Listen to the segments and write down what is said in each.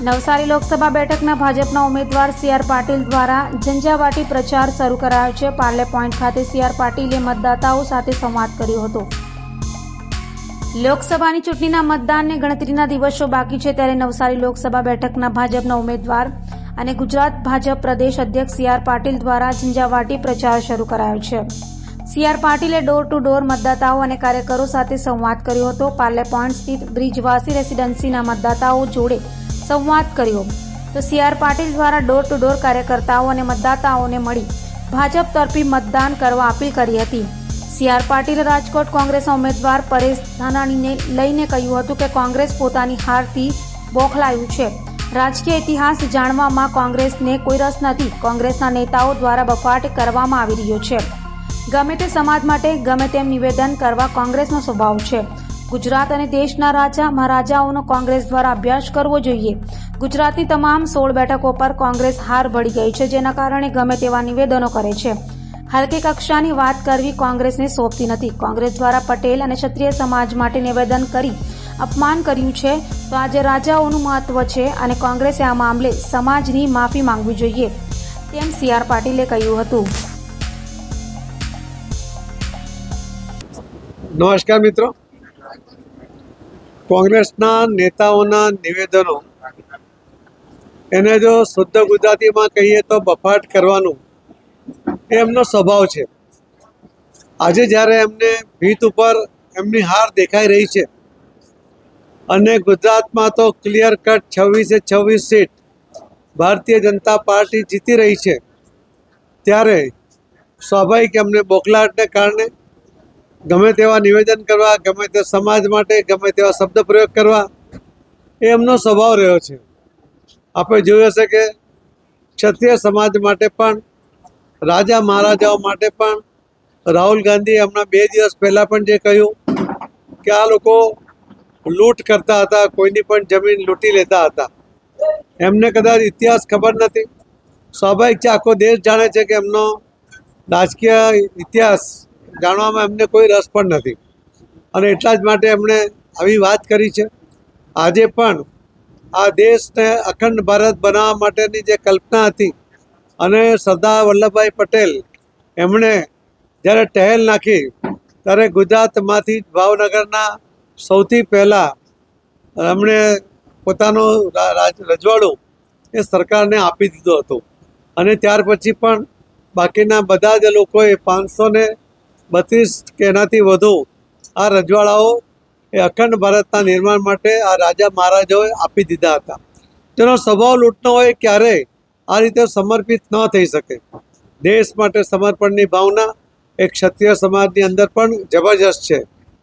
નવસારી લોકસભા બેઠકના ભાજપના ઉમેદવાર સી.આર. પાટીલ દ્વારા ઝંઝાવાટી પ્રચાર શરૂ કરાયો છે. પાર્લે પોઈન્ટ ખાતે સી.આર. પાટીલે મતદાતાઓ સાથે સંવાદ કર્યો હતો. લોકસભાની ચૂંટણીના મતદાનને ગણતરીના દિવસો બાકી છે ત્યારે નવસારી લોકસભા બેઠકના ભાજપના ઉમેદવાર અને ગુજરાત ભાજપ પ્રદેશ અધ્યક્ષ સી.આર. પાટીલ દ્વારા ઝંઝાવાટી પ્રચાર શરૂ કરાયો છે. સી.આર. પાટીલે ડોર ટુ ડોર મતદાતાઓ અને કાર્યકરો સાથે સંવાદ કર્યો હતો. પાર્લે પોઈન્ટ સ્થિત બ્રિજવાસી રેસીડેન્સીના મતદાતાઓ જોડે સંવાદ કર્યો તો સી.આર. પાટીલ દ્વારા ડોર ટુ ડોર કાર્યકર્તાઓ અને મતદાતાઓને મળી ભાજપ તરફી મતદાન કરવા અપીલ કરી હતી. સી.આર. પાટીલે રાજકોટ કોંગ્રેસના ઉમેદવાર પરેશ ધાનાણીને લઈને કહ્યું હતું કે કોંગ્રેસ પોતાની હારથી બોખલાયું છે. રાજકીય ઇતિહાસ જાણવામાં કોંગ્રેસને કોઈ રસ નથી. કોંગ્રેસના નેતાઓ દ્વારા બફાટ કરવામાં આવી રહ્યો છે. ગમે તે સમાજ માટે ગમે તેમ નિવેદન કરવા કોંગ્રેસનો સ્વભાવ છે. ગુજરાત અને દેશના રાજા મહારાજાઓનો કોંગ્રેસ દ્વારા અભ્યાસ કરવો જોઈએ. ગુજરાતની તમામ 16 બેઠકો પર કોંગ્રેસ હાર ભળી ગઈ છે, જેના કારણે ગમે તેવા નિવેદનો કરે છે. હલકી કક્ષાની વાત કરવી કોંગ્રેસને સોંપતી નથી. કોંગ્રેસ દ્વારા પટેલ અને ક્ષત્રિય સમાજ માટે નિવેદન કરી અપમાન કર્યું છે, તો આજે રાજાઓનું મહત્વ છે અને કોંગ્રેસે આ મામલે સમાજની માફી માંગવી જોઈએ, તેમ સી.આર. પાટીલે કહ્યું હતું. નમસ્કાર મિત્રો, કોંગ્રેસના નેતાઓના નિવેદનો એને જો શુદ્ધ ગુજરાતીમાં કહીએ તો બફાટ કરવાનું એ એમનો સ્વભાવ છે. આજે જ્યારે એમને ભીત ઉપર એમની હાર દેખાઈ રહી છે અને ગુજરાતમાં તો clear cut 26 seat Bharatiya Janata party જીતી રહી છે, ત્યારે સ્વાભાવિક એમને બોખલાહટને કારણે ગમે તેવા નિવેદન કરવા, ગમે તે સમાજ માટે ગમે તેવા શબ્દ પ્રયોગ કરવા એ એમનો સ્વભાવ રહ્યો છે. આપણે જોયું હશે કે ક્ષત્રિય સમાજ માટે પણ, રાજા મહારાજાઓ માટે પણ રાહુલ ગાંધી હમણાં 2 દિવસ પહેલાં પણ જે કહ્યું કે આ લોકો લૂંટ કરતા હતા, કોઈની પણ જમીન લૂંટી લેતા હતા. એમને કદાચ ઇતિહાસ ખબર નથી. સ્વાભાવિક છે, આખો દેશ જાણે છે કે એમનો રાજકીય ઇતિહાસ જાણવામાં એમને કોઈ રસ પણ નથી અને એટલા જ માટે એમણે આવી વાત કરી છે. આજે પણ આ દેશને અખંડ ભારત બનાવવા માટેની જે કલ્પના હતી અને સરદાર વલ્લભભાઈ પટેલ એમણે જ્યારે ટહેલ નાખી ત્યારે ગુજરાતમાંથી ભાવનગરના સૌથી પહેલાં એમણે પોતાનું રજવાડું એ સરકારને આપી દીધું હતું અને ત્યાર પછી પણ બાકીના બધા જ લોકોએ 532 કે એનાથી વધુ આ રજવાડાઓ એ અખંડ ભારતના નિર્માણ માટે આ રાજા મહારાજાઓએ આપી દીધા હતા. તેનો સ્વભાવ લૂંટનો હોય, ક્યારેય આ રીતે સમર્પિત ન થઈ શકે. દેશ માટે સમર્પણની ભાવના એક ક્ષત્રિય સમાજની અંદર પણ જબરજસ્ત છે,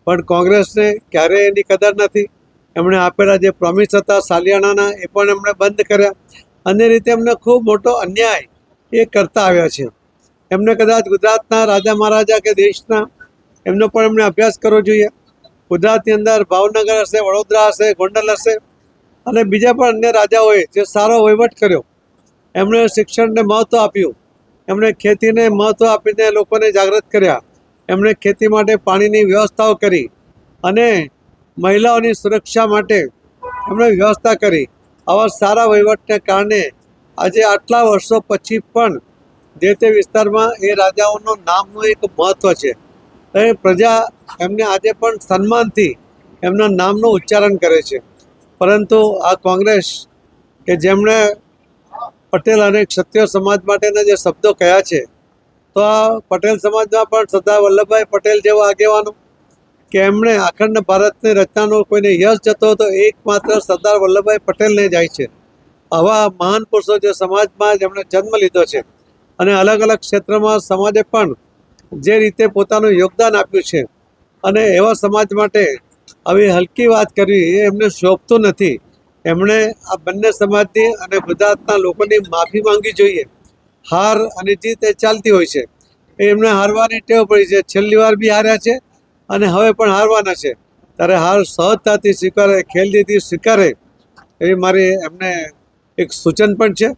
પણ કોંગ્રેસને ક્યારેય એની કદર નથી. એમણે આપેલા જે પ્રોમિસ હતા સાલિયાણાના એ પણ એમણે બંધ કર્યા અને રીતે એમને ખૂબ મોટો અન્યાય એ કરતા આવ્યા છે. એમને કદાચ ગુજરાતના રાજા મહારાજા કે દેશના એમનો પણ એમણે અભ્યાસ કરવો જોઈએ. ગુજરાતની અંદર ભાવનગર હશે, વડોદરા હશે, ગોંડલ હશે અને બીજા પણ અન્ય રાજાઓએ જે સારો વહીવટ કર્યો. એમણે શિક્ષણને મહત્ત્વ આપ્યું, એમણે ખેતીને મહત્ત્વ આપીને લોકોને જાગૃત કર્યા, એમણે ખેતી માટે પાણીની વ્યવસ્થાઓ કરી અને મહિલાઓની સુરક્ષા માટે એમણે વ્યવસ્થા કરી. આવા સારા વહીવટને કારણે આજે આટલા વર્ષો પછી પણ જે તે વિસ્તારમાં એ રાજાઓનું નામનું એક મહત્ત્વ છે. એ પ્રજા એમને આજે પણ સન્માનથી એમના નામનું ઉચ્ચારણ કરે છે. પરંતુ આ કોંગ્રેસ કે જેમણે પટેલ અને ક્ષત્રિય સમાજ માટેના જે શબ્દો કહ્યા છે, તો આ પટેલ સમાજમાં પણ સરદાર વલ્લભભાઈ પટેલ જેવા આગેવાનો કે એમણે અખંડ ભારતની રચનાનો કોઈને યશ જતો હતો એકમાત્ર સરદાર વલ્લભભાઈ પટેલને જાય છે. આવા મહાન પુરુષો જે સમાજમાં જેમણે જન્મ લીધો છે અને અલગ અલગ ક્ષેત્રમાં સમાજે પણ જે રીતે પોતાનું યોગદાન આપ્યું છે અને એવા સમાજ માટે આવી હલકી વાત કરવી એ એમને શોભતું નથી. એમણે આ બંને સમાજની અને ગુજરાતના લોકોની માફી માંગવી જોઈએ. હાર અને જીત એ ચાલતી હોય છે, એમને હારવાની ટેવ પડી છે. છેલ્લી વાર બી હાર્યા છે અને હવે પણ હારવાના છે. ત્યારે હાર સહજતાથી સ્વીકારે, ખેલદીથી સ્વીકારે એવી મારી એમને એક સૂચન પણ છે.